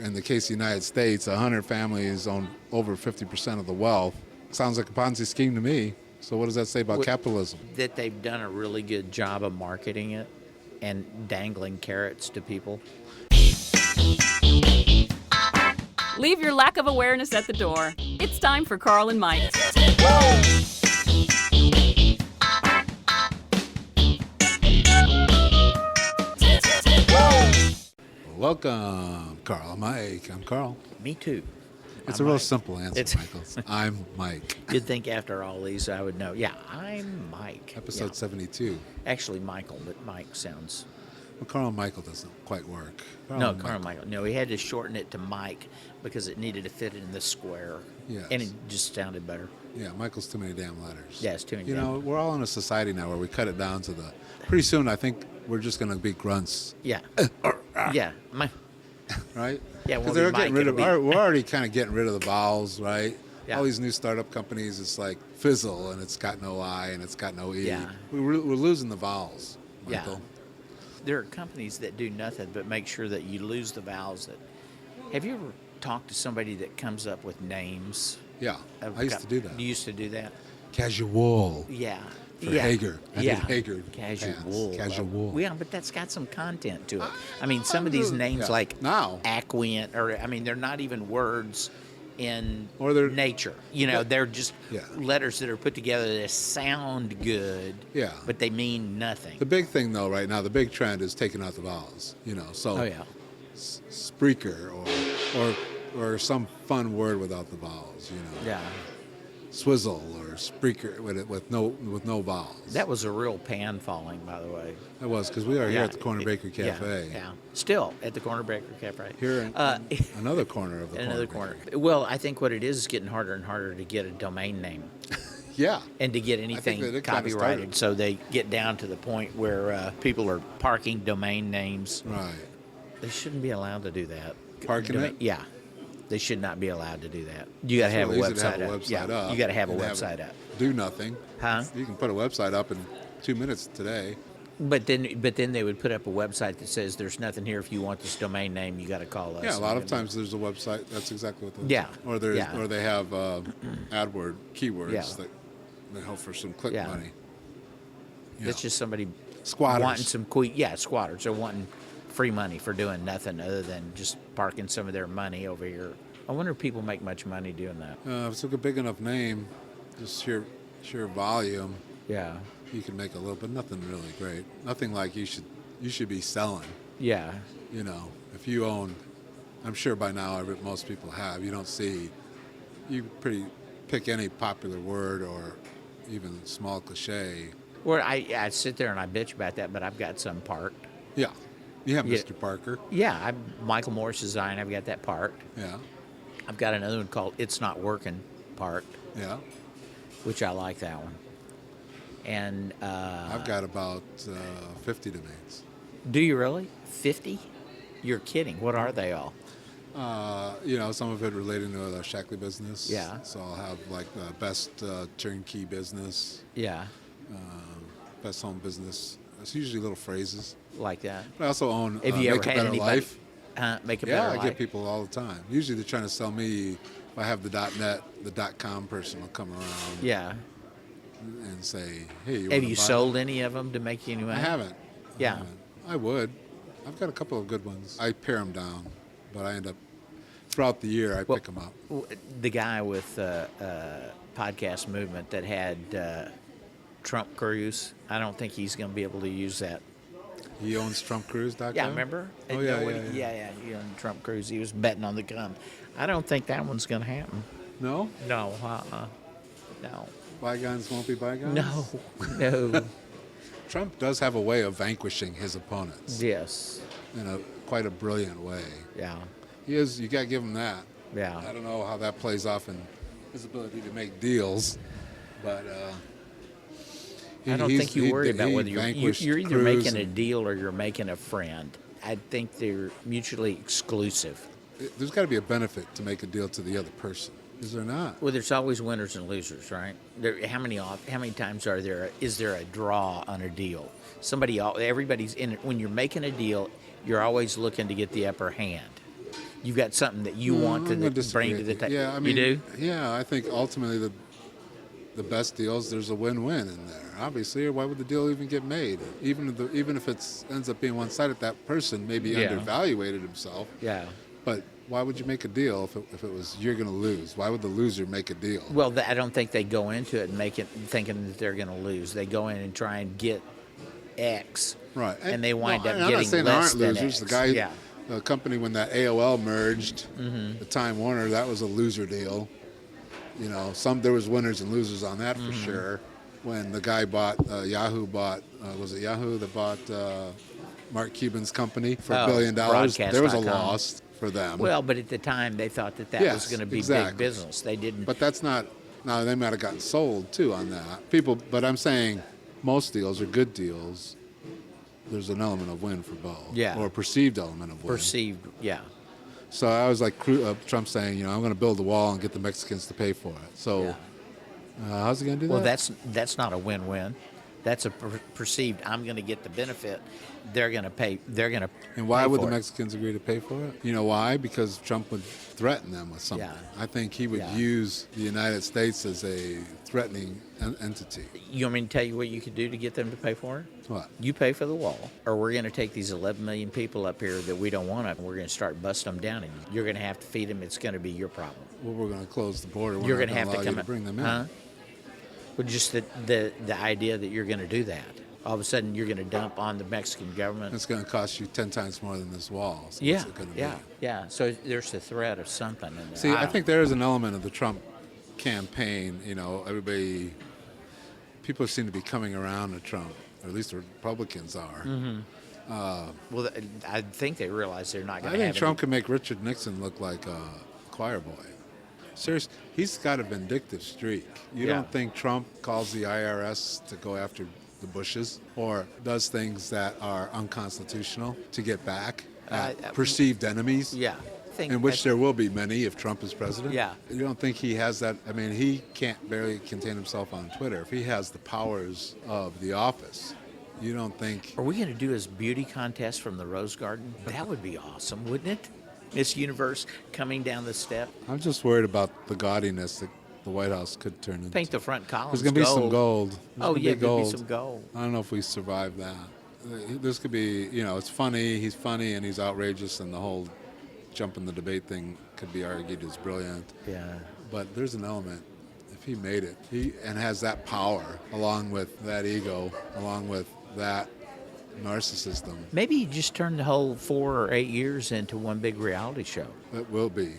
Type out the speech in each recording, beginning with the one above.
In the case of the United States, 100 families own over 50% of the wealth. Sounds like a Ponzi scheme to me. So what does that say about capitalism? That they've done a really good job of marketing it and dangling carrots to people. Leave your lack of awareness at the door. It's time for Carl and Mike. Welcome, Carl and Mike. I'm Carl. Me too. It's I'm a real Mike. simple answer, Michael. I'm Mike. You'd think after all these I would know. Yeah, I'm Mike. Episode Yeah. 72. Actually Michael, but Mike sounds... Well, Carl and Michael doesn't quite work. No, Carl and Michael. No, he had to shorten it to Mike because it needed to fit in the square. Yes. And it just sounded better. Yeah, Michael's too many damn letters. Yeah, it's too many You know, we're all in a society now where we cut it down to the... Pretty soon, I think we're just going to be grunts. Yeah. Yeah. Right? Yeah, because well, they're getting rid of. Mike, We're already kind of getting rid of the vowels, right? Yeah. All these new startup companies, it's like fizzle, and it's got no I and it's got no E. Yeah. We're losing the vowels, Michael. Yeah. There are companies that do nothing but make sure that you lose the vowels. Have you ever talked to somebody that comes up with names? Yeah, I used to do that. You used to do that? Casual. Yeah. For Hager. I did Hager. Casual. Casual. Yeah, but that's got some content to it. I mean, some of these names like now, Aquient, they're not even words in or they're nature. You know, they're just letters that are put together that sound good, but they mean nothing. The big thing, though, right now, the big trend is taking out the vowels. You know, so Spreaker or some fun word without the vowels. You know. Yeah. Swizzle or Spreaker with no vowels. That was a real pan falling, by the way. It was, because we are here at the Corner Bakery Cafe. Yeah. Still at the Corner Bakery Cafe. Here in another corner of the another corner. Well, I think what it is getting harder and harder to get a domain name. Yeah. And to get anything copyrighted. So they get down to the point where people are parking domain names. Right. They shouldn't be allowed to do that. Parking it? Yeah. They should not be allowed to do that. You got to have a website up. You got to have a website up. Do nothing. Huh? You can put a website up in 2 minutes today. But then they would put up a website that says there's nothing here. If you want this domain name, you got to call us. Yeah, a lot of times there's a website. That's exactly what. Or they have AdWord keywords that help for some click money. That's just somebody squatters wanting some squatters are wanting free money for doing nothing other than just parking some of their money over here. I wonder if people make much money doing that. If it's a big enough name, just sheer volume. Yeah. You can make a little, but nothing really great. Nothing like you should be selling. Yeah. You know, if you own, I'm sure by now most people have. You don't see, you pick any popular word or even small cliche. Well, I sit there and I bitch about that, but I've got some parked. Yeah. You have Mr. Parker. Yeah, Michael Morris Design. I've got that parked. Yeah. I've got another one called It's Not Working parked. Yeah. Which I like that one. And I've got about 50 domains. Do you really? 50? You're kidding. What are they all? Some of it relating to the Shackley business. Yeah. So I'll have like best turnkey business. Yeah. Best home business. It's usually little phrases like that. But I also own Have you Make ever a had Better Life. Make a Better Life. Yeah, I get people all the time. Usually they're trying to sell me. If I have the .net, the .com person will come around. Yeah. And say, hey, have you sold any of them to make you any money? I haven't. Yeah. I would. I've got a couple of good ones. I pare them down, but I end up throughout the year I pick them up. The guy with Podcast Movement that had Trump Cruz, I don't think he's going to be able to use that. He owns TrumpCruise.com? Yeah, remember? Oh, yeah. He owned Trump Cruz. He was betting on the come. I don't think that one's going to happen. No? No, no. Bygones won't be bygones? No. Trump does have a way of vanquishing his opponents. Yes. In quite a brilliant way. Yeah. He is. You got to give him that. Yeah. I don't know how that plays off in his ability to make deals, but I don't think you worry about whether you're either Cruz making a deal or you're making a friend. I think they're mutually exclusive. There's got to be a benefit to make a deal to the other person. Is there not? Well, there's always winners and losers, right? How many times is there a draw on a deal? Everybody's in it. When you're making a deal, you're always looking to get the upper hand. You've got something that you want to I'm gonna bring to disagree the with table. you. Yeah, I mean, you do? Yeah, I think ultimately the best deals, there's a win-win in there. Obviously, or why would the deal even get made? Even if it ends up being one-sided, that person maybe Yeah. undervaluated himself. Yeah. But why would you make a deal if it was you're going to lose? Why would the loser make a deal? Well, I don't think they go into it and make it thinking that they're going to lose. They go in and try and get X, Right, and they wind up I'm not getting saying there less aren't than losers. X. The guy, Yeah. the company when that AOL merged, the Time Warner, that was a loser deal. You know, there was winners and losers on that for sure. When the guy Yahoo bought, was it Yahoo that bought Mark Cuban's company for $1 billion? There was a Broadcast.com. loss for them. Well, but at the time they thought that was Yes, going to be exactly. big business. They didn't. But that's not. Now they might have gotten sold too on that. But I'm saying most deals are good deals. There's an element of win for both. Yeah. Or a perceived element of win. perceived, yeah. So I was like Trump saying, I'm going to build a wall and get the Mexicans to pay for it. So Yeah. how's he going to do Well, that? that's not a win-win. That's a perceived. I'm going to get the benefit. They're going to pay. They're going to. And why would the for it. Mexicans agree to pay for it? You know why? Because Trump would threaten them with something. Yeah. I think he would Yeah. use the United States as a threatening entity. You want me to tell you what you could do to get them to pay for it? What? You pay for the wall, or we're going to take these 11 million people up here that we don't want up, and we're going to start busting them down, and you're going to have to feed them. It's going to be your problem. Well, we're going to close the border. We're You're not going to have allow to you come bring them in. Huh? Well, just the idea that you're going to do that. All of a sudden, you're going to dump on the Mexican government. It's going to cost you 10 times more than this wall. So Yeah, what's it going to yeah, be? yeah. So there's the threat of something in there. See, I don't think there is an element of the Trump campaign. People seem to be coming around to Trump, or at least the Republicans are. Well, I think they realize they're not I going to think have Trump can make Richard Nixon look like a choir boy. Seriously, he's got a vindictive streak. You Yeah. don't think Trump calls the IRS to go after the Bushes or does things that are unconstitutional to get back at perceived enemies? Yeah. In which there will be many if Trump is president. Yeah. You don't think he has that? I mean, he can't barely contain himself on Twitter. If he has the powers of the office, you don't think... Are we going to do his beauty contest from the Rose Garden? That would be awesome, wouldn't it? Miss Universe coming down the step. I'm just worried about the gaudiness that the White House could turn into. Paint the front columns There's going to be some gold. There's Oh, gonna yeah, be there'll be some gold. I don't know if we survive that. This could be, it's funny. He's funny and he's outrageous, and the whole jump in the debate thing could be argued as brilliant. Yeah. But there's an element, if he made it, and has that power, along with that ego, along with that narcissism, Maybe you just turn the whole 4 or 8 years into one big reality show. it will be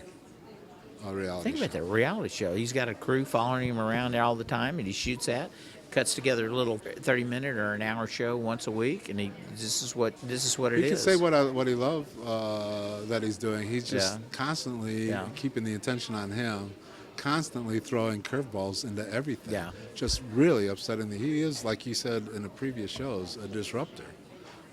a reality Think about show. that reality show. He's got a crew following him around there all the time, and he shoots at, cuts together a little 30-minute or an hour show once a week, and this is what it is. He can say what he loves that he's doing. He's just Yeah. constantly Yeah. keeping the attention on him, constantly throwing curveballs into everything. Yeah. Just really upsetting. He is, like you said in the previous shows, a disruptor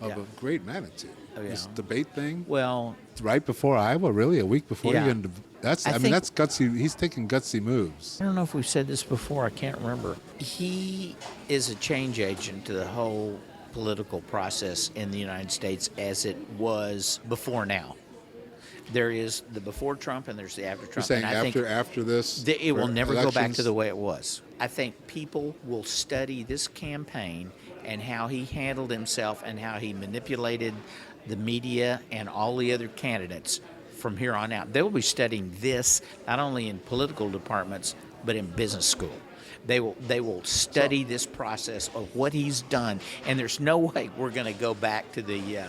of Yeah. a great magnitude. Oh, yeah. This debate thing, Well, right before Iowa, really, a week before Yeah. you're going to. That's. I I mean, think- that's gutsy. He's taking gutsy moves. I don't know if we've said this before. I can't remember. He is a change agent to the whole political process in the United States as it was before now. There is the before Trump and there's the after You're Trump. saying and I think after this, it will for never go back to elections? the way it was. I think people will study this campaign and how he handled himself and how he manipulated the media and all the other candidates from here on out. They will be studying this not only in political departments but in business school. They will study this process of what he's done, and there's no way we're going to go back to the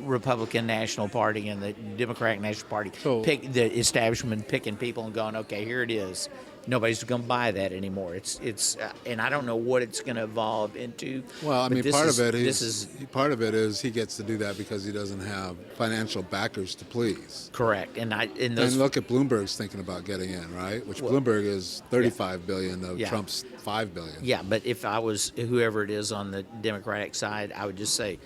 Republican National Party and the Democratic National Party, So- pick the establishment picking people and going, okay, here it is. Nobody's going to buy that anymore. It's and I don't know what it's going to evolve into. Well, I but mean, this part is- of it this is is part of it is he gets to do that because he doesn't have financial backers to please. correct. And those And look at Bloomberg's thinking about getting in, right? Which Well, Bloomberg is $35 billion of Yeah. Trump's $5 billion. Yeah, but if I was whoever it is on the Democratic side, I would just say,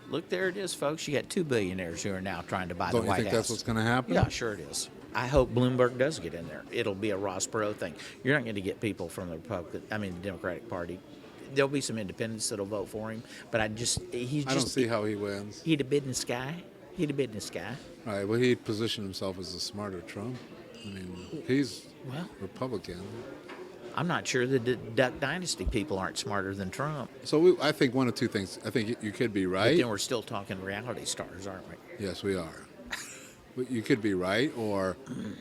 look, there it is, folks. You got 2 billionaires who are now trying to buy Don't the you White think House. that's what's going to happen? Yeah, sure it is. I hope Bloomberg does get in there. It'll be a Ross Perot thing. You're not going to get people from the the Democratic Party. There'll be some independents that'll vote for him, but he's I don't just see how he wins. he's a business guy. He's a business guy. Right. Well, he positioned himself as a smarter Trump. I mean, he's Well, Republican. I'm not sure the Duck Dynasty people aren't smarter than Trump. So I think one of two things. I think you could be But right. then we're still talking reality stars, aren't we? Yes, we are. But you could be right, or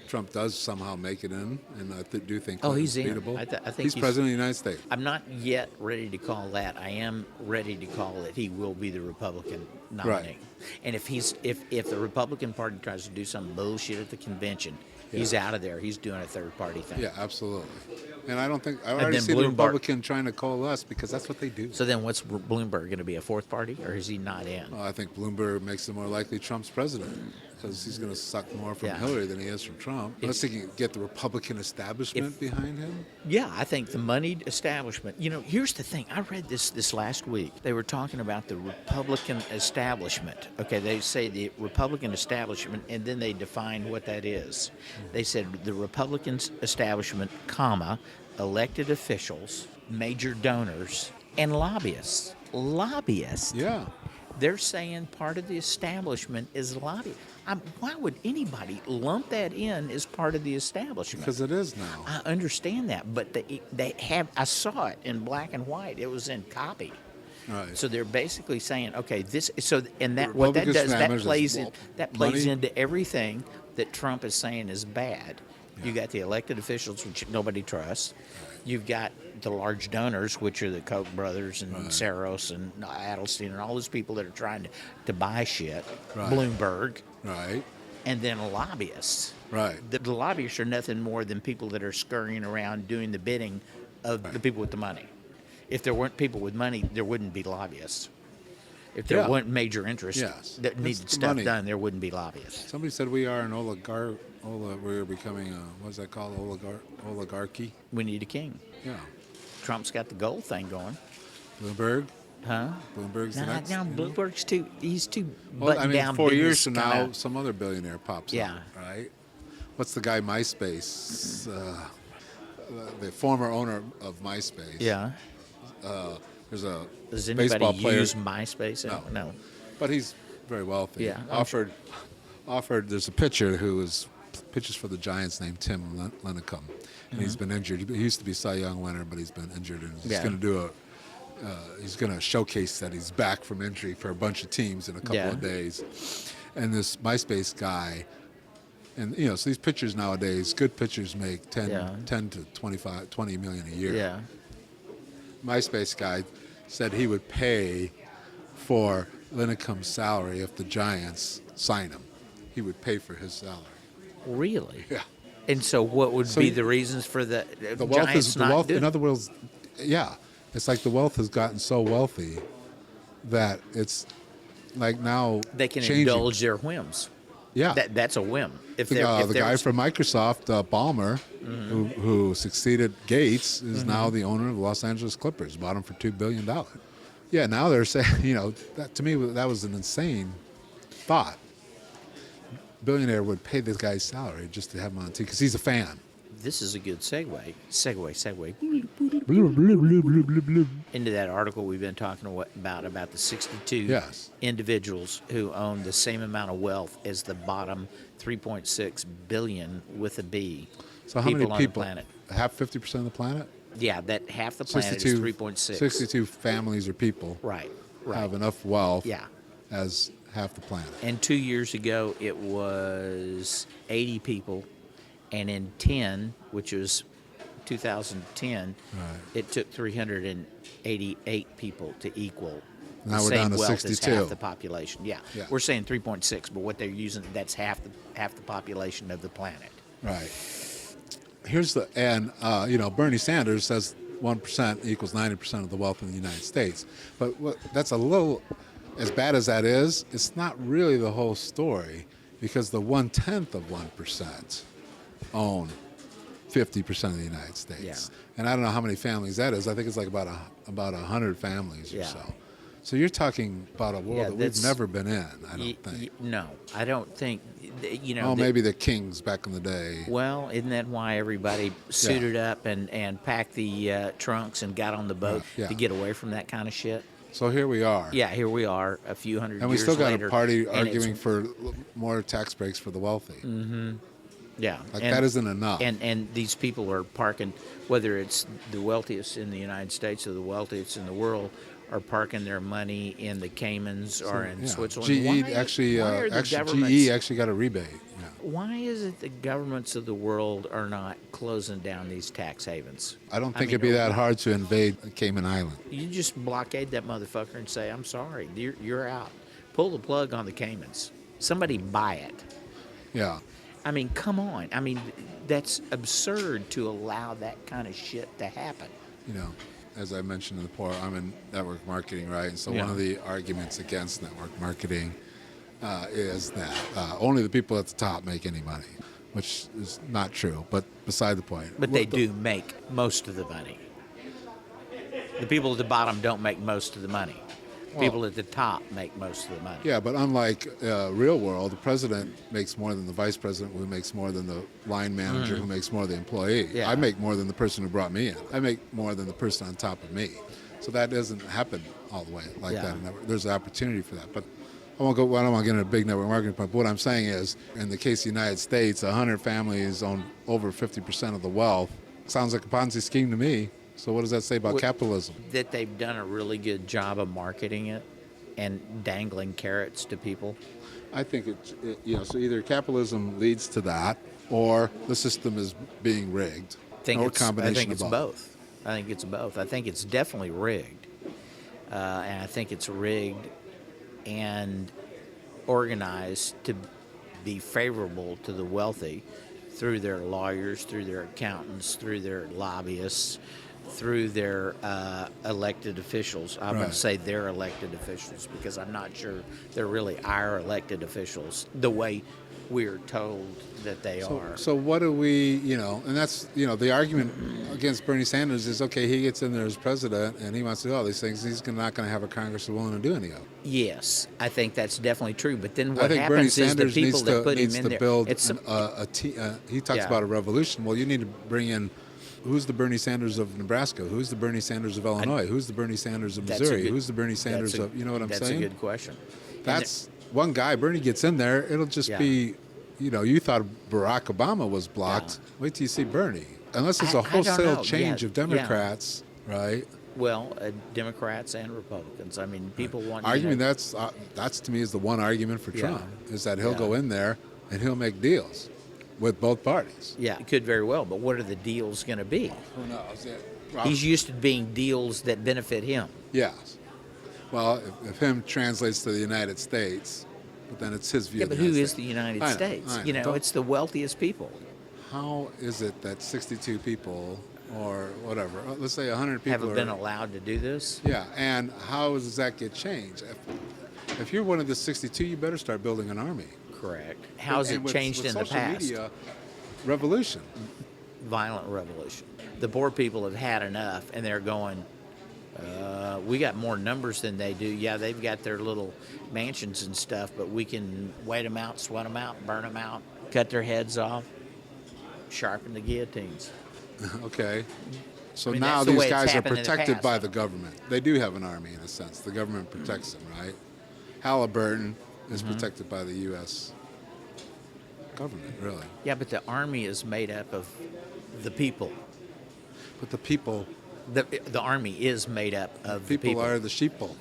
Trump does somehow make it in, and I do think He's Clinton's in. beatable. I think he's president of the United States. I'm not yet ready to call that. I am ready to call that he will be the Republican nominee. Right. And if the Republican Party tries to do some bullshit at the convention, he's out of there. He's doing a third party thing. Yeah, absolutely. And I don't think I And already then see the Bloomberg- Republican trying to coalesce because that's what they do. So then, what's Bloomberg going to be, a fourth party, or is he not in? I think Bloomberg makes it more likely Trump's president because he's going to suck more from Hillary than he is from Trump. Unless he can get the Republican establishment behind him. Yeah, I think the moneyed establishment. Here's the thing. I read this last week. They were talking about the Republican establishment. Okay, they say the Republican establishment, and then they define what that is. They said the Republican establishment, comma, elected officials, major donors, and lobbyists. Lobbyists. Yeah. They're saying part of the establishment is lobby. Why would anybody lump that in as part of the establishment? Because it is now. I understand that, but they have. I saw it in black and white. It was in copy. Right. So they're basically saying, okay, this. So and that The what that Republican does that establishment plays is, in well, that plays money. into everything that Trump is saying is bad. You got the elected officials, which nobody trusts. You've got the large donors, which are the Koch brothers and Saros and Adelstein and all those people that are trying to buy shit. Right. Bloomberg. Right. And then lobbyists. Right. The lobbyists are nothing more than people that are scurrying around doing the bidding of the people with the money. If there weren't people with money, there wouldn't be lobbyists. If there weren't major interests that needed the stuff money. done, there wouldn't be lobbyists. Somebody said we are an we're becoming what's that called? Oligarchy? We need a king. Yeah. Trump's got the gold thing going. Bloomberg? Huh? Bloomberg's the No, next. Bloomberg's he's too Well, buttoned down. 4 years business from now, kinda- some other billionaire pops Yeah. up, right? What's the guy, MySpace? The former owner of MySpace. Yeah. There's a Does baseball anybody player. use MySpace? No. But he's very wealthy. Yeah, Offered. There's a pitcher who pitches for the Giants named Tim Lincecum, and he's been injured. He used to be Cy Young winner, but he's been injured, and he's going to do he's going to showcase that he's back from injury for a bunch of teams in a couple of days. And this MySpace guy, and so these pitchers nowadays, good pitchers make 10 to 20 million a year. Yeah. MySpace guy said he would pay for Lincecum's salary if the Giants sign him. He would pay for his salary. Really? Yeah. And so, what would be the reasons for the wealth Giants is the not wealth. doing In it? other words, it's like the wealth has gotten so wealthy that it's like now They can changing. indulge their whims. Yeah. That's a whim. If The guy from Microsoft, Ballmer, who succeeded Gates, is now the owner of the Los Angeles Clippers. Bought him for $2 billion. Yeah, now they're saying, that to me that was an insane thought. Billionaire would pay this guy's salary just to have him on TV because he's a fan. This is a good segue. Segue. Into that article we've been talking about the 62 individuals who own the same amount of wealth as the bottom 3.6 billion with a B. So how many on people? the planet. Half 50% of the planet? Yeah, that half the planet is 3.6. 62 families or people Right. have enough wealth Yeah. as half the planet. And 2 years ago, it was 80 people. And in 10, which was 2010, it took 388 people to equal Now the we're same down to wealth 62. as half the population. Yeah. Yeah. We're saying 3.6, but what they're using, that's half the population of the planet. Right. Bernie Sanders says 1% equals 90% of the wealth in the United States. But that's a little, as bad as that is, it's not really the whole story because the 1/10 of 1% own 50% of the United States. Yeah. And I don't know how many families that is. I think it's like about 100 families or so. So you're talking about a world that we've never been in, I don't think. No, I don't think, Maybe the kings back in the day. Well, isn't that why everybody suited up and packed the trunks and got on the boat to get away from that kind of shit? So here we are. Yeah, here we are, a few hundred And we years still got later, a party and arguing it's- for more tax breaks for the wealthy. Yeah, Like, that isn't enough. And these people are parking, whether it's the wealthiest in the United States or the wealthiest in the world, are parking their money in the Caymans or in Yeah. Switzerland. GE Why- actually, why are the GE governments- actually got a rebate. Yeah. Why is it the governments of the world are not closing down these tax havens? I don't think mean, it'd be that hard to invade Cayman Island. You just blockade that motherfucker and say, "I'm sorry, you're out." Pull the plug on the Caymans. Somebody buy it. Yeah. I mean, come on. I mean, that's absurd to allow that kind of shit to happen. You know, as I mentioned before, I'm in network marketing, right? And so Yeah. one of the arguments against network marketing is that only the people at the top make any money, which is not true, but beside the point. But they do make most of the money. The people at the bottom don't make most of the money. People at the top make most of the money. Yeah, but unlike real world, the president makes more than the vice president, who makes more than the line manager, who makes more than the employee. Yeah. I make more than the person who brought me in. I make more than the person on top of me. So that doesn't happen all the way like Yeah. that. There's an opportunity for that. But I don't want to get into a big network marketing point. But what I'm saying is, in the case of the United States, 100 families own over 50% of the wealth. Sounds like a Ponzi scheme to me. So what does that say about What- capitalism? That they've done a really good job of marketing it and dangling carrots to people. I think so either capitalism leads to that, or the system is being rigged, or a combination I think of it's both. I think it's both. I think it's definitely rigged, and I think it's rigged and organized to be favorable to the wealthy through their lawyers, through their accountants, through their lobbyists, through their elected officials. I'm going Right. to say their elected officials because I'm not sure they're really our elected officials the way we're told that they are. So what do we, and that's, the argument against Bernie Sanders is, okay, he gets in there as president and he wants to do all these things. He's not going to have a Congress willing to do any of it. Yes, I think that's definitely true. But then I what think Bernie happens is the Sanders people needs that put him to in there. build It's he talks Yeah. about a revolution. Well, you need to bring in, who's the Bernie Sanders of Nebraska? Who's the Bernie Sanders of Illinois? Who's the Bernie Sanders of That's a Missouri? good- Who's the Bernie Sanders that's a- of, you know what I'm That's saying? a good question. That's one guy. Bernie gets in there, it'll just Yeah. be, you thought Barack Obama was blocked. Yeah. Wait till you see Bernie. Unless it's I a don't wholesale know. change Yeah, of Democrats, right? Well, Democrats and Republicans. I mean, people want Argument that's to me is the one argument for Yeah. Trump is that he'll Yeah. go in there and he'll make deals with both parties. Yeah, it could very well. But what are the deals going to be? Who knows? He's used to being deals that benefit him. Yes. Well, if him translates to the United States, but then it's his view. Yeah, of but the who United is States. the United I know, States? I know. Don't- It's the wealthiest people. How is it that 62 people or whatever, let's say 100 people Haven't been are, allowed to do this. yeah, and how does that get changed? If you're one of the 62, you better start building an army. Correct. How's And it with- changed with in the social past? Media, revolution. Violent revolution. The poor people have had enough, and they're going. We got more numbers than they do. Yeah, they've got their little mansions and stuff, but we can wait them out, sweat them out, burn them out, cut their heads off, sharpen the guillotines. Okay. So I mean, now that's the these way it's guys are happened in the protected past, by though. the government. They do have an army in a sense. The government protects them, right? Halliburton is Mm-hmm. protected by the U.S. government, really. Yeah, but the army is made up of the people. But the people The army is made up of the people are the sheeple.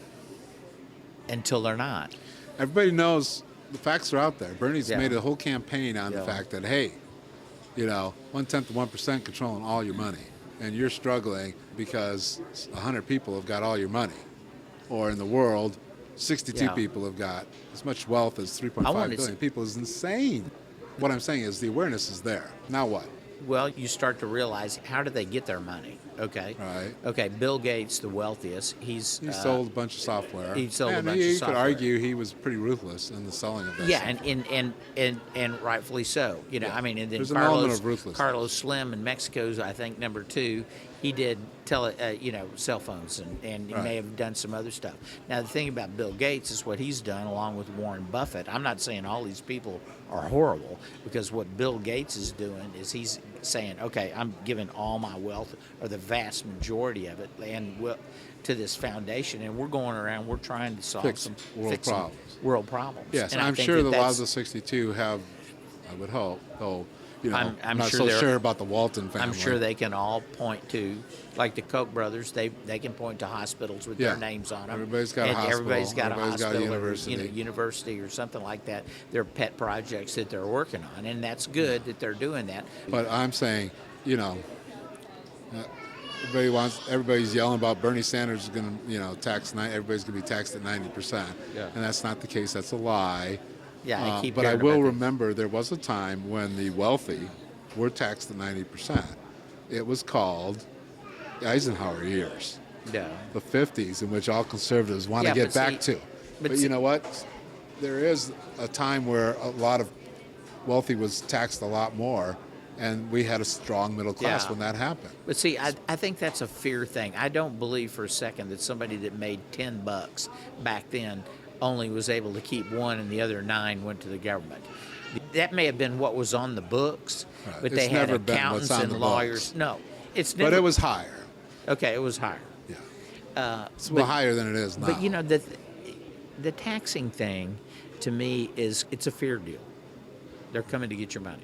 until they're not. Everybody knows the facts are out there. Bernie's Yeah. made a whole campaign on the Yeah. fact that, hey, 1/10 of 1% controlling all your money, and you're struggling because 100 people have got all your money, or in the world, 62 Yeah. people have got as much wealth as I 3.5 wanted billion to- people. Is insane. What I'm saying is the awareness is there. Now what? Well, you start to realize, how do they get their money? Okay. Right. Okay. Bill Gates, the wealthiest, He sold a bunch of software. he sold a and bunch of you software. could argue he was pretty ruthless in the selling of that. Yeah, software. and rightfully so. Yeah. I mean, and then There's an element Carlos of ruthlessness. Carlos Slim in Mexico's, I think, number 2. He did cell phones, and he Right. may have done some other stuff. Now, the thing about Bill Gates is what he's done, along with Warren Buffett. I'm not saying all these people are horrible, because what Bill Gates is doing is he's saying, okay, I'm giving all my wealth, or the vast majority of it, and to this foundation, and we're going around, we're trying to solve Fix some problems. world problems. Yes, and I'm I think sure the that's- laws of 62 have, I would hope, though, I'm not sure so they're- sure about the Walton family. I'm sure they can all point to, like the Koch brothers, they can point to hospitals with their Yeah. names on them. Everybody's got a and hospital. Everybody's got Everybody's a got a hospital university. or university or something like that. They're pet projects that they're working on, and that's good that they're doing that. But I'm saying, everybody's yelling about Bernie Sanders is going to, everybody's going to be taxed at 90%. Yeah. And that's not the case. That's a lie. Yeah, I keep but I hearing will about that. remember there was a time when the wealthy were taxed at 90%. It was called Eisenhower years, Yeah. the 50s, in which all conservatives want Yeah, to get but back see- to. but But see- you know what? There is a time where a lot of wealthy was taxed a lot more, and we had a strong middle class Yeah. when that happened. But see, I think that's a fear thing. I don't believe for a second that somebody that made $10 back then only was able to keep one and the other 9 went to the government. That may have been what was on the books, Right. but It's they had never been accountants what's on and the lawyers. books. No, it's never. But it was higher. Okay, it was higher. Yeah. It's well higher than it is now. But the taxing thing, to me, it's a fear deal. They're coming to get your money.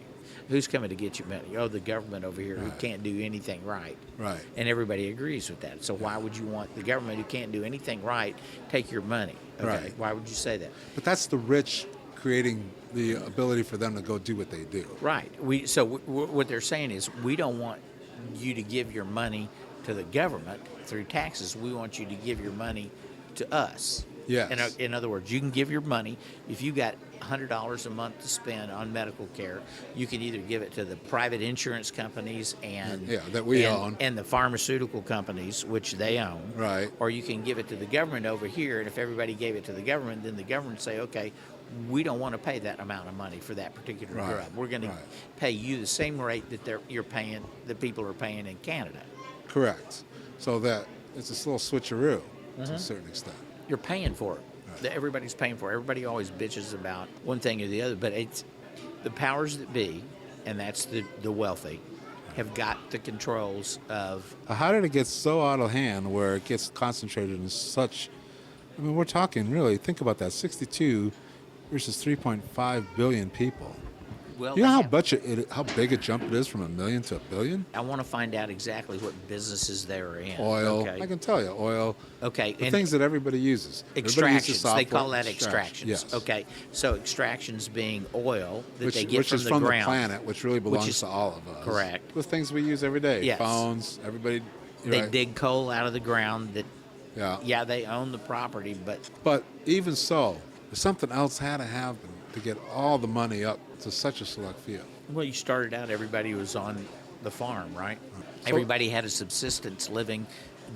Who's coming to get your money? Oh, the government over here who Right. can't do anything right. Right. And everybody agrees with that. So why would you want the government who can't do anything right take your money? Okay. Right. Why would you say that? But that's the rich creating the ability for them to go do what they do. Right. What they're saying is we don't want you to give your money to the government through taxes. We want you to give your money to us. Yes. In other words, you can give your money. If you got $100 a month to spend on medical care, you can either give it to the private insurance companies that we own, and the pharmaceutical companies, which they own. Right. Or you can give it to the government over here, and if everybody gave it to the government, then the government say, okay, we don't want to pay that amount of money for that particular Right. drug. We're going to pay you the same rate that you're paying, the people are paying in Canada. Correct. So that it's a little switcheroo to a certain extent. You're paying for it. Right. Everybody's paying for it. Everybody always bitches about one thing or the other, but it's the powers that be, and that's the wealthy, have got the controls of. How did it get so out of hand where it gets concentrated in such? I mean, we're talking really. Think about that: 62 versus 3.5 billion people. Well, You know how big a jump it is from 1 million to 1 billion? I want to find out exactly what businesses they're in. Oil. Okay. I can tell you, oil. Okay. The things that everybody uses. Everybody uses Extractions. They software. call that extractions. Yes. Okay. So extractions being oil that Which, they get which from is the from ground. the planet, which really belongs is to all of us. correct. The things we use every day. Yes. Phones. Everybody. They right. dig coal out of the ground. That Yeah. they own the property, but But even so, something else had to happen to get all the money up to such a select field. well, you started out. Everybody was on the farm, right? So- Everybody had a subsistence living.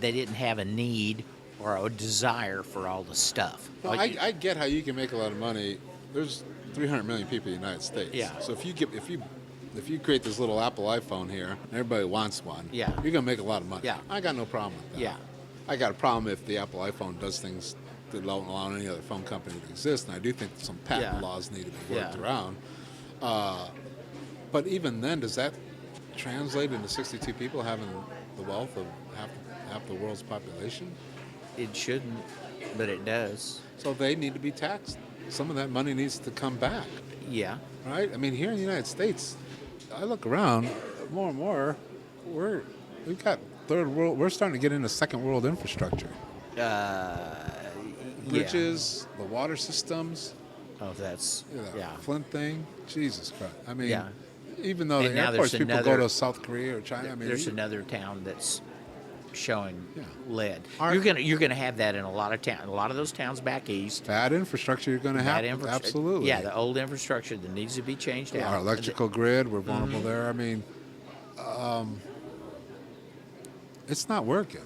They didn't have a need or a desire for all the stuff. Well, Like, I get how you can make a lot of money. There's 300 million people in the United States. Yeah. So if you create this little Apple iPhone here, and everybody wants one. Yeah. You're gonna make a lot of money. Yeah. I got no problem with that. Yeah. I got a problem if the Apple iPhone does things that don't allow any other phone company to exist, and I do think some patent Yeah. laws need to be worked Yeah. around. But even then, does that translate into 62 people having the wealth of half the world's population? it shouldn't, but it does. So they need to be taxed. Some of that money needs to come back. Yeah. Right? I mean, here in the United States, I look around more and more. We've got third world. We're starting to get into second world infrastructure. Bridges, the water systems, Oh, that's yeah. Flint thing. Jesus Christ! I mean, Yeah. even though And the now airports there's people go another- to South Korea or China. I mean, There's another town that's showing Yeah. lead. Our- You're gonna have that in a lot of towns. A lot of those towns back east. bad infrastructure. You're going to have Bad infrastructure. absolutely. Yeah, the old infrastructure that needs to be changed out. Our electrical grid. We're vulnerable Mm-hmm. there. I mean, it's not working.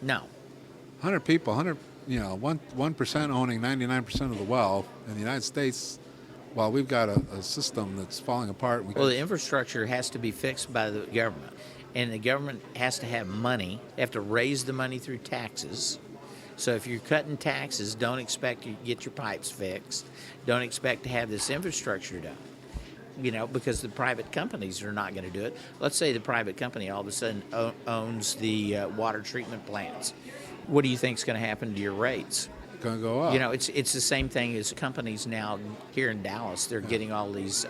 No. 100 people, 1% owning 99% of the wealth in the United States, while we've got a system that's falling apart. Well, the infrastructure has to be fixed by the government, and the government has to have money. They have to raise the money through taxes. So if you're cutting taxes, don't expect to get your pipes fixed. Don't expect to have this infrastructure done. because the private companies are not going to do it. Let's say the private company all of a sudden owns the water treatment plants. What do you think is going to happen to your rates? Going to go up. It's the same thing as companies now here in Dallas. They're getting all these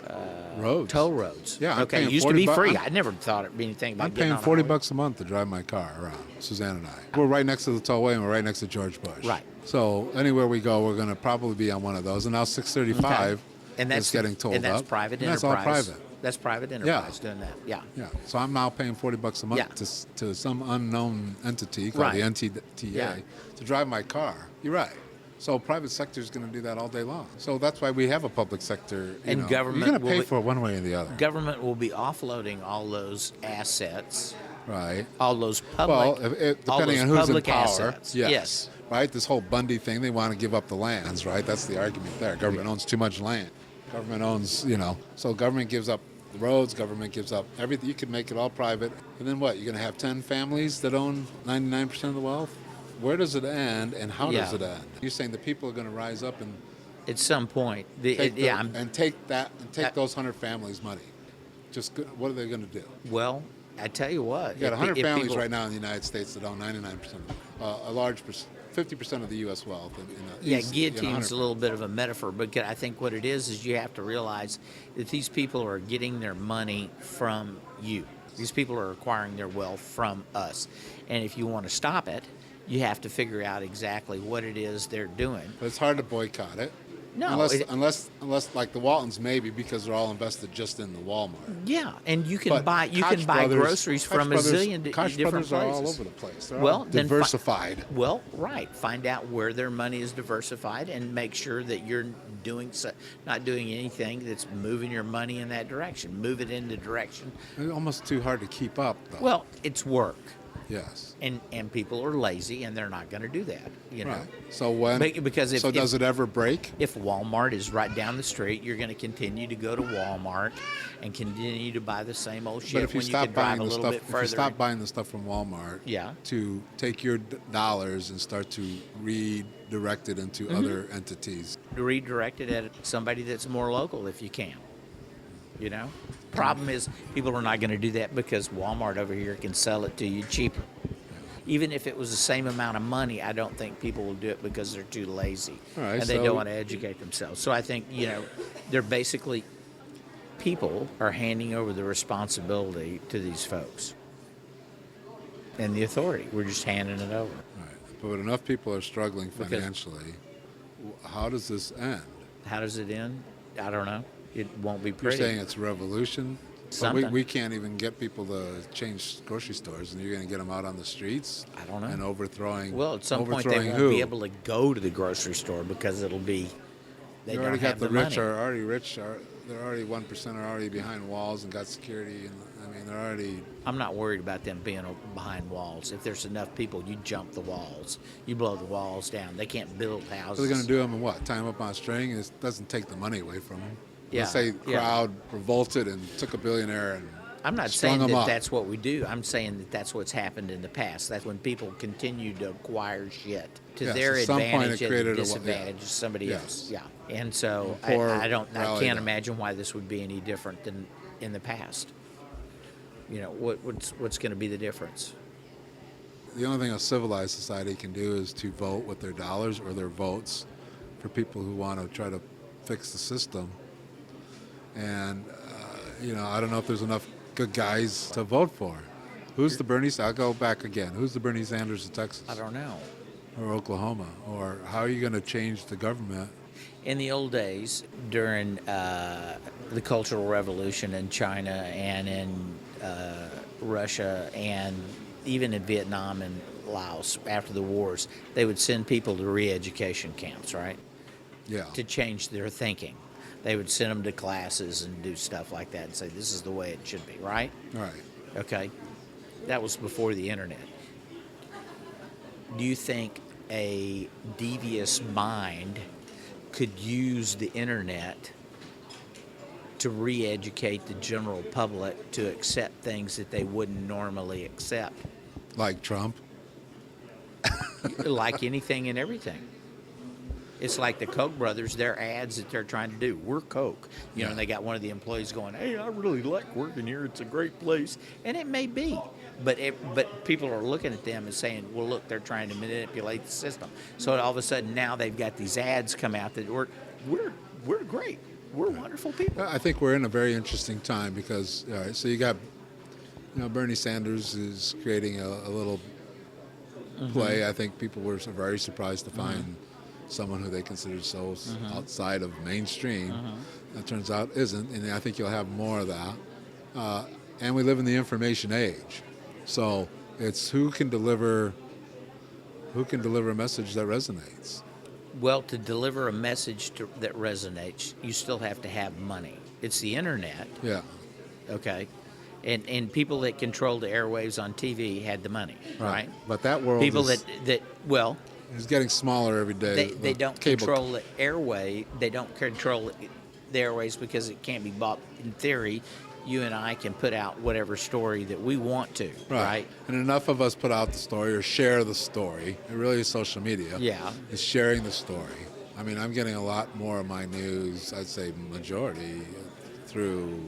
roads, toll roads. Yeah, I'm okay, it paying used to be 40 free. I never thought it'd be anything about I'm getting paying on a $40 road. a month to drive my car around, Suzanne and I. We're right next to the tollway, and we're right next to George Bush. Right. So anywhere we go, we're going to probably be on one of those. And now 635 And that's is getting tolled and that's up. private and enterprise. That's all private. That's private enterprise doing that. Yeah. Yeah. So I'm now paying $40 a month Yeah. to some unknown entity called the Right. NTTA to drive my car. You're right. So private sector is going to do that all day long. So that's why we have a public sector. And government You're going to will pay be- for it one way or the other. Government will be offloading all those assets, Right. all those public, Well, all depending those on who's in public power, assets. yes. Right, this whole Bundy thing, they want to give up the lands, right? That's the argument there. Government owns too much land. Government owns, so government gives up the roads, government gives up everything. You could make it all private. And then what? You're going to have 10 families that own 99% of the wealth? Where does it end and how does Yeah. it end? You're saying the people are going to rise up and At some point, take I'm- those 100 families' money. What are they going to do? well, I tell you what. You got if 100 pe- if families people- right now in the United States that own 99%, a large 50% of the U.S. wealth. Guillotine's a little bit of a metaphor, but I think what it is you have to realize that these people are getting their money from you. These people are acquiring their wealth from us. And if you want to stop it, you have to figure out exactly what it is they're doing. But it's hard to boycott it. No, unless like the Waltons, maybe because they're all invested just in the Walmart. Yeah, and you can But buy Koch buy brothers- groceries Koch from brothers- a zillion Koch different brothers are places. all over the place. They're Well, all then diversified. Well, right. Find out where their money is diversified and make sure that you're not doing anything that's moving your money in that direction. Move it in the direction. It's almost too hard to keep up, though. Well, it's work. Yes. And people are lazy and they're not going to do that, Right. So when? Because if does it ever break? if Walmart is right down the street, you're going to continue to go to Walmart and continue to buy the same old shit But if you when you stop could drive buying a the little stuff, bit if further. you stop buying the stuff from Walmart, Yeah. to take your dollars and start to redirect it into Mm-hmm. other entities. Redirect it at somebody that's more local if you can. Problem is people are not going to do that because Walmart over here can sell it to you cheaper. Even if it was the same amount of money, I don't think people will do it because they're too lazy All right, and they so- don't want to educate themselves. So I think they're basically people are handing over the responsibility to these folks and the authority. We're just handing it over. Right. But enough people are struggling Because- financially. How does this end? How does it end? I don't know. It won't be You're pretty. saying it's a revolution? But Something. we can't even get people to change grocery stores, and you're going to get them out on the streets? I don't know. And overthrowing. Well, at some point they overthrowing won't who? be able to go to the grocery store because it'll be they You don't already have got the money. rich are already rich. They're already 1% are already behind walls and got security, and I mean they're already. I'm not worried about them being behind walls. If there's enough people, you jump the walls. You blow the walls down. They can't build houses. So they're going to do them and what? Tie them up on a string? It doesn't take the money away from them. Yeah, Let's say yeah. crowd revolted and took a billionaire and I'm not strung saying them that up. that's what we do. I'm saying that that's what's happened in the past. That's when people continue to acquire shit to Yes, their at some point advantage it and created the a wa- yeah. disadvantage of somebody Yes. else. Yeah. And so The poor I rallied can't up. imagine why this would be any different than in the past. What's going to be the difference? The only thing a civilized society can do is to vote with their dollars or their votes for people who want to try to fix the system. And, I don't know if there's enough good guys to vote for. Who's the Bernie? I'll go back again. Who's the Bernie Sanders of Texas? I don't know. Or Oklahoma? Or how are you going to change the government? In the old days, during the Cultural Revolution in China and in Russia and even in Vietnam and Laos after the wars, they would send people to re-education camps, right? Yeah. To change their thinking. They would send them to classes and do stuff like that and say, this is the way it should be, right? All right. Okay. That was before the internet. Do you think a devious mind could use the internet to re-educate the general public to accept things that they wouldn't normally accept? Like Trump? Like anything and everything. It's like the Koch brothers, their ads that they're trying to do. We're Coke. You know, Yeah. and they got one of the employees going, hey, I really like working here. It's a great place. And it may be. But people are looking at them and saying, well, look, they're trying to manipulate the system. So all of a sudden now they've got these ads come out that we're great. We're wonderful people. I think we're in a very interesting time because, all right, so you got, Bernie Sanders is creating a little play. I think people were very surprised to find someone who they considered so outside of mainstream. That turns out isn't, and I think you'll have more of that. And we live in the information age, so it's who can deliver a message that resonates. Well, to deliver a message that resonates, you still have to have money. It's the internet, Yeah, okay? And people that control the airwaves on TV had the money, right? But that world People is is getting smaller every day. they don't control the airway. They don't control the airways because it can't be bought. In theory, you and I can put out whatever story that we want to, right? And enough of us put out the story or share the story. It really is social media. Yeah. It's sharing the story. I mean, I'm getting a lot more of my news, I'd say majority, through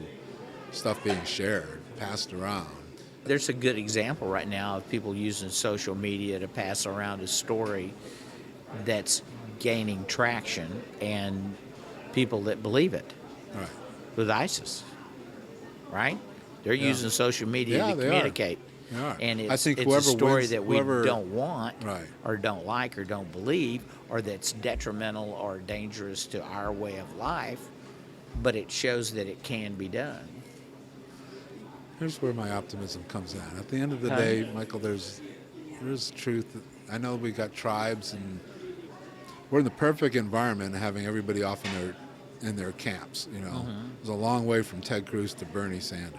stuff being shared, passed around. There's a good example right now of people using social media to pass around a story that's gaining traction and people that believe it Right. with ISIS, right? They're using social media Yeah, to they are. communicate. They are. And I it's think a whoever story wins- that we whoever- don't want Right. or don't like or don't believe or that's detrimental or dangerous to our way of life, but it shows that it can be done. Here's where my optimism comes in. At the end of the Okay. day, Michael, there's truth. I know we got tribes, and we're in the perfect environment, having everybody off in their camps. It's a long way from Ted Cruz to Bernie Sanders.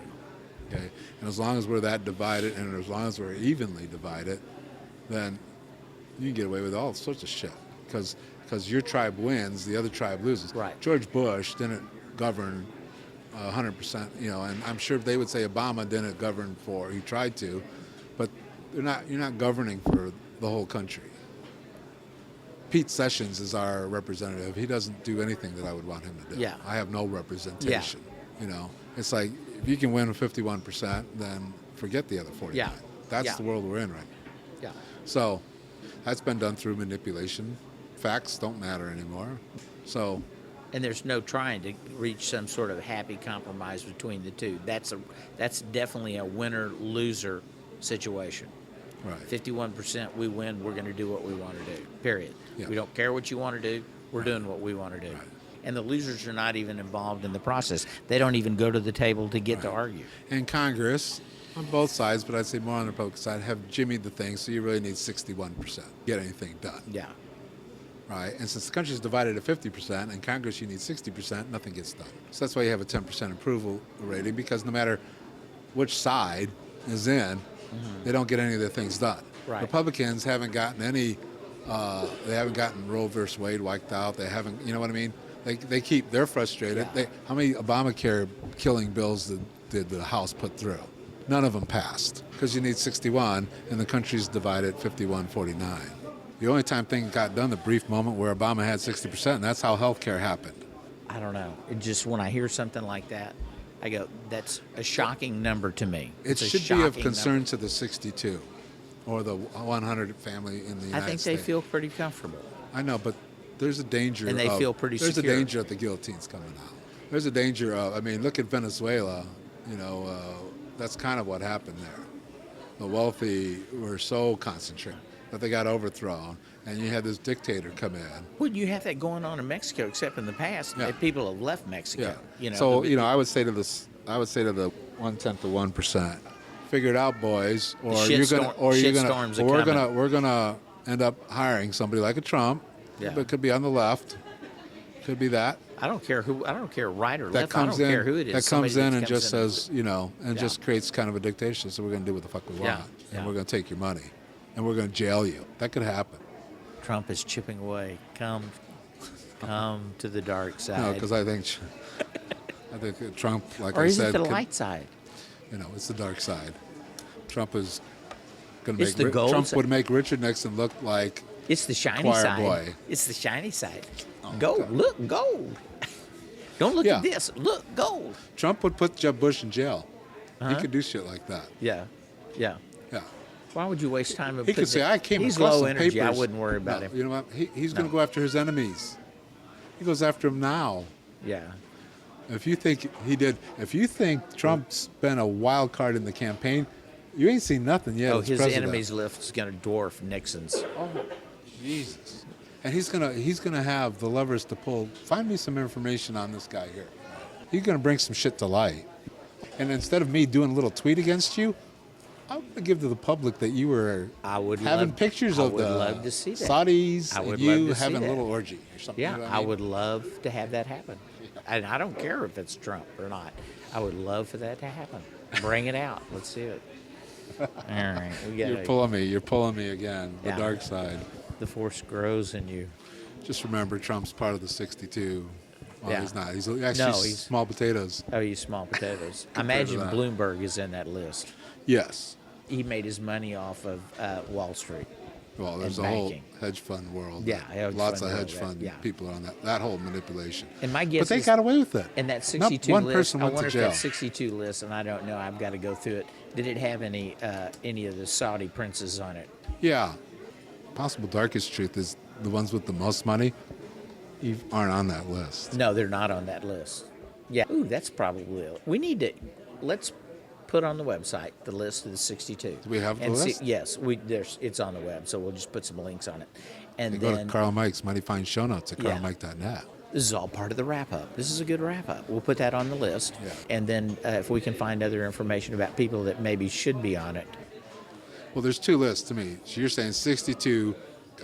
Okay, and as long as we're that divided, and as long as we're evenly divided, then you can get away with all sorts of shit. Because your tribe wins, the other tribe loses. Right. George Bush didn't govern 100%, and I'm sure they would say Obama didn't govern he tried to, but you're not governing for the whole country. Pete Sessions is our representative. He doesn't do anything that I would want him to do. Yeah. I have no representation. It's like, if you can win 51%, then forget the other 49. Yeah. That's Yeah. the world we're in right now. Yeah. So that's been done through manipulation. Facts don't matter anymore. So And there's no trying to reach some sort of happy compromise between the two. That's definitely a winner-loser situation. right. 51% we win, we're going to do what we want to do, period. Yeah. We don't care what you want to do, we're doing what we want to do. Right. And the losers are not even involved in the process. They don't even go to the table to get to argue. And Congress, on both sides, but I'd say more on the Republican side, have jimmied the thing, so you really need 61% to get anything done. Yeah. Right? And since the country's divided at 50%, and Congress you need 60%, nothing gets done. So that's why you have a 10% approval rating, because no matter which side is in, they don't get any of their things done. Right. Republicans haven't gotten any, they haven't gotten Roe versus Wade wiped out. They haven't, you know what I mean? They're frustrated. Yeah. How many Obamacare killing bills did the House put through? None of them passed, because you need 61, and the country's divided 51-49. The only time things got done, the brief moment where Obama had 60%, and that's how health care happened. I don't know. It just, when I hear something like that, I go, that's a shocking number to me. It It's a should be of shocking concern number. to the 62 or the 100 family in the United I think States. they feel pretty comfortable. I know, but there's a danger And they feel pretty There's secure. a danger that the guillotine's coming out. There's a danger of, look at Venezuela, that's kind of what happened there. The wealthy were so concentrated that they got overthrown, and you had this dictator come in. Well, you have that going on in Mexico, except in the past, Yeah. that people have left Mexico. So I would say to the 1/10 of 1%, figure it out, boys, or we're gonna end up hiring somebody like a Trump, Yeah. but it could be on the left, could be that. I don't care right or That left. comes I don't in. care who it is. That Somebody comes in that and comes just in. says, and just creates kind of a dictatorship. So we're going to do what the fuck we want, Yeah. and we're going to take your money, and we're going to jail you. That could happen. Trump is chipping away. Come to the dark No, side. because I think Trump, like Or I is said, it the light side? it's the dark side. Trump is going to It's make the gold Trump side. would make Richard Nixon look like It's the shiny choir side. boy. It's the shiny side. Oh, Gold. okay. Look, gold. Don't look Yeah. at this. Look, gold. Trump would put Jeb Bush in jail. He Uh-huh. could do shit like that. Yeah. Yeah. Yeah. Why would you waste time? He could say, I came He's across low some energy. papers. I wouldn't worry about No, him. You know what? He's going No. to go after his enemies. He goes after them now. Yeah. If you think Trump's been a wild card in the campaign, you ain't seen nothing yet. Oh, as his president. enemies list is going to dwarf Nixon's. Oh, Jesus. And he's gonna have the levers to pull. Find me some information on this guy here. He's gonna bring some shit to light. And instead of me doing a little tweet against you, I'm gonna give to the public that you were having pictures of the love to see that. Saudis I would and love you to see having a that. little orgy or something. Yeah, You know what I mean? would love to have that happen. And I don't care if it's Trump or not. I would love for that to happen. Bring it out. Let's see it. All right. You're pulling me again. The Yeah. dark side. The force grows in you. Just remember, Trump's part of the 62. Well, Yeah. he's not. He's actually he's- small potatoes. Oh, you small potatoes. I Compared to imagine that. Bloomberg is in that list. Yes. He made his money off of Wall Street. Well, there's a and whole banking. hedge fund world. Yeah, hedge lots fund of hedge world, fund yeah. people are on that whole manipulation. And my guess but they is- got away with it. And that Not 62 one list, person I went wonder to if jail. that 62 list, and I don't know, I've got to go through it. Did it have any of the Saudi princes on it? Yeah. Possible darkest truth is the ones with the most money aren't on that list. No, they're not on that list. Yeah. Ooh, that's probably it. We need to, let's put on the website the list of the 62. Do we have the and see- list? yes, it's on the web, so we'll just put some links on it. And They go to then Carl Mike's Mighty Fine Show Notes at Yeah. carlmike.net. this is all part of the wrap-up. This is a good wrap-up. We'll put that on the list. Yeah. And then if we can find other information about people that maybe should be on it. Well, there's two lists to me. So you're saying 62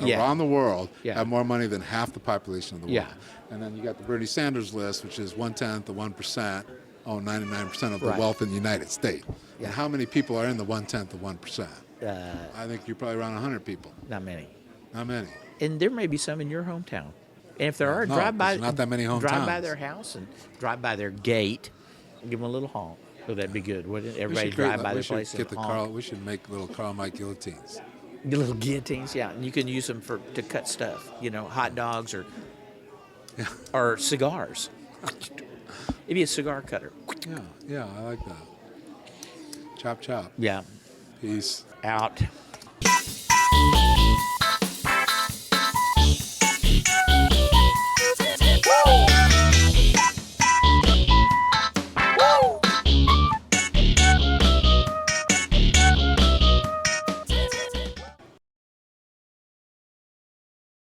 Yeah. around the world Yeah. have more money than half the population of the world. Yeah. And then you got the Bernie Sanders list, which is 1/10 of 1%, 99% of the Right. wealth in the United States. Yeah. And how many people are in the 1/10 of 1%? I think you're probably around 100 people. Not many. Not many. And there may be some in your hometown. And if there are, No, drive by. there's not that many Drive by hometowns. their house and drive by their gate. And give them a little honk. Oh, that'd be good, wouldn't it? Everybody drive by their place and honk. We should make little Carl Mike guillotines. The little guillotines, yeah. And you can use them to cut stuff. Hot dogs or cigars. Maybe a cigar cutter. Yeah, I like that. Chop, chop. Yeah. Peace. Out.